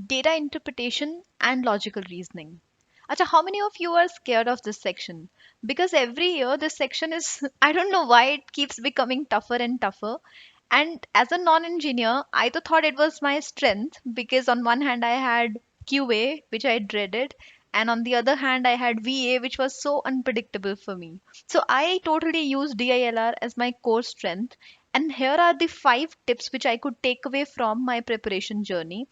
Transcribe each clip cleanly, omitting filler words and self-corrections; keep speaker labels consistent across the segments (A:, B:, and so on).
A: data interpretation and logical reasoning. Acha, how many of you are scared of this section? Because every year this section is, I don't know why it keeps becoming tougher and tougher. And as a non engineer, I thought it was my strength because on one hand I had QA, which I dreaded, and on the other hand I had VA, which was so unpredictable for me. So I totally used DILR as my core strength. And here are the 5 tips which I could take away from my preparation journey.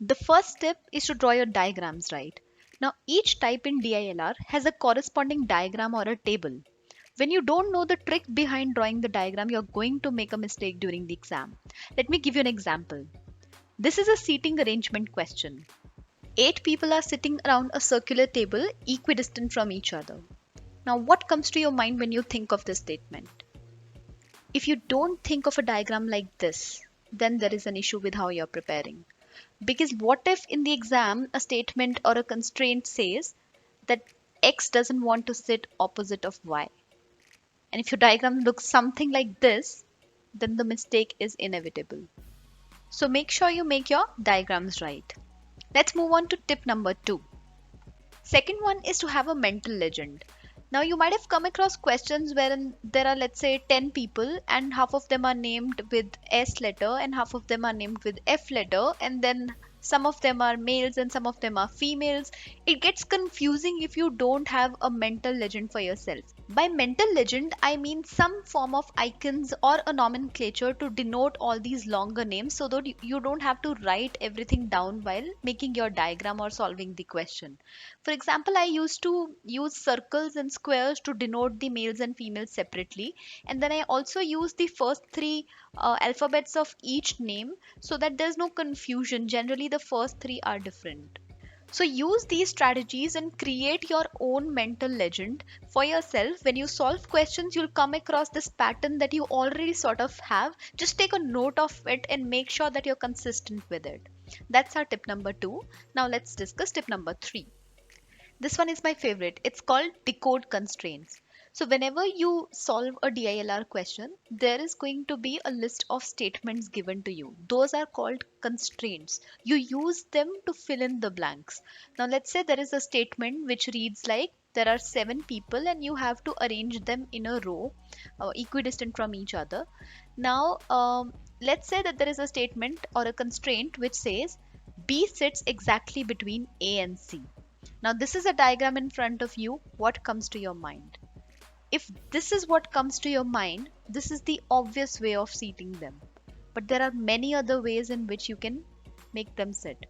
A: The first tip is to draw your diagrams right. Now, each type in DILR has a corresponding diagram or a table. When you don't know the trick behind drawing the diagram, you're going to make a mistake during the exam. Let me give you an example. This is a seating arrangement question. 8 people are sitting around a circular table equidistant from each other. Now, what comes to your mind when you think of this statement? If you don't think of a diagram like this, then there is an issue with how you're preparing. Because what if in the exam a statement or a constraint says that X doesn't want to sit opposite of Y? And if your diagram looks something like this, then the mistake is inevitable. So make sure you make your diagrams right. Let's move on to tip number 2. Second one is to have a mental legend. Now you might have come across questions wherein there are, let's say, 10 people and half of them are named with S letter and half of them are named with F letter, and then some of them are males and some of them are females. It gets confusing if you don't have a mental legend for yourself. By mental legend, I mean some form of icons or a nomenclature to denote all these longer names so that you don't have to write everything down while making your diagram or solving the question. For example, I used to use circles and squares to denote the males and females separately. And then I also use the first three alphabets of each name so that there's no confusion. Generally, the first three are different. So use these strategies and create your own mental legend for yourself. When you solve questions, you'll come across this pattern that you already sort of have. Just take a note of it and make sure that you're consistent with it. That's our tip number 2. Now let's discuss tip number 3. This one is my favorite. It's called decode constraints. So whenever you solve a DILR question, there is going to be a list of statements given to you. Those are called constraints. You use them to fill in the blanks. Now let's say there is a statement which reads like there are 7 people and you have to arrange them in a row, equidistant from each other. Now let's say that there is a statement or a constraint which says B sits exactly between A and C. Now, this is a diagram in front of you. What comes to your mind? If this is what comes to your mind, this is the obvious way of seating them. But there are many other ways in which you can make them sit.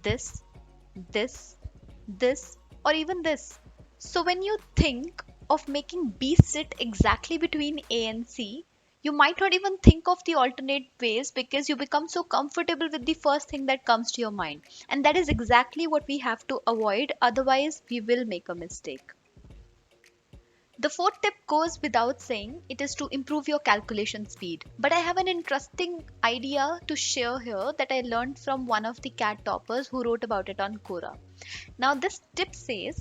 A: This, this, this, or even this. So when you think of making B sit exactly between A and C, you might not even think of the alternate ways because you become so comfortable with the first thing that comes to your mind. And that is exactly what we have to avoid, otherwise, we will make a mistake. The fourth tip goes without saying, it is to improve your calculation speed. But I have an interesting idea to share here that I learned from one of the CAT toppers who wrote about it on Quora. Now, this tip says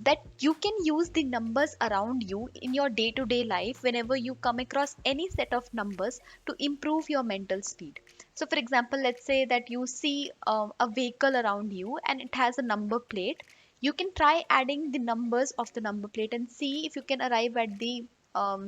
A: that you can use the numbers around you in your day to day life whenever you come across any set of numbers to improve your mental speed. So, for example, let's say that you see a vehicle around you and it has a number plate. You can try adding the numbers of the number plate and see if you can arrive at the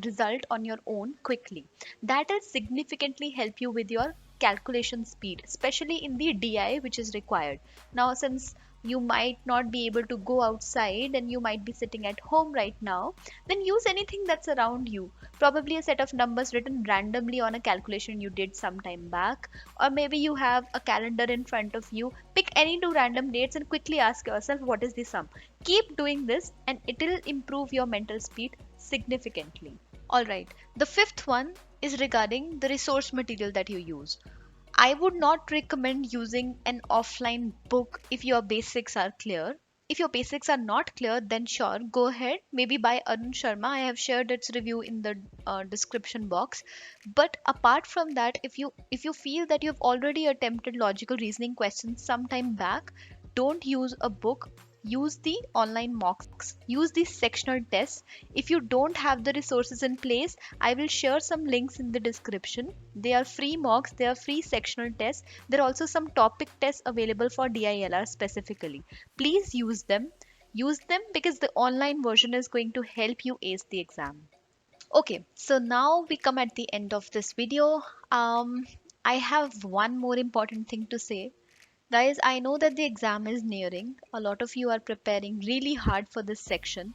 A: result on your own quickly. That will significantly help you with your calculation speed, especially in the DI which is required. Now, since you might not be able to go outside and you might be sitting at home right now, then use anything that's around you. Probably a set of numbers written randomly on a calculation you did some time back, or maybe you have a calendar in front of you. Pick any two random dates and quickly ask yourself what is the sum. Keep doing this and it will improve your mental speed significantly. Alright, the fifth one is regarding the resource material that you use. I would not recommend using an offline book if your basics are clear. If your basics are not clear, then sure, go ahead. Maybe buy Arun Sharma. I have shared its review in the description box. But apart from that, if you feel that you've already attempted logical reasoning questions some time back, don't use a book. Use the online mocks. Use the sectional tests. If you don't have the resources in place, I will share some links in the description. They are free mocks. They are free sectional tests. There are also some topic tests available for DILR specifically. Please use them. Use them because the online version is going to help you ace the exam. Okay, so now we come at the end of this video. I have one more important thing to say. Guys, I know that the exam is nearing. A lot of you are preparing really hard for this section.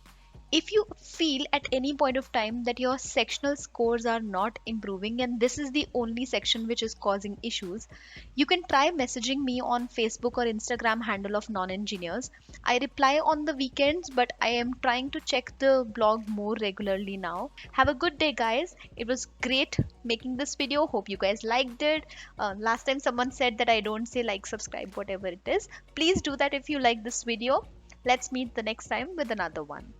A: If you feel at any point of time that your sectional scores are not improving and this is the only section which is causing issues, you can try messaging me on Facebook or Instagram handle of non-engineers. I reply on the weekends, but I am trying to check the blog more regularly now. Have a good day, guys. It was great making this video. Hope you guys liked it. Last time someone said that I don't say like, subscribe, whatever it is. Please do that if you like this video. Let's meet the next time with another one.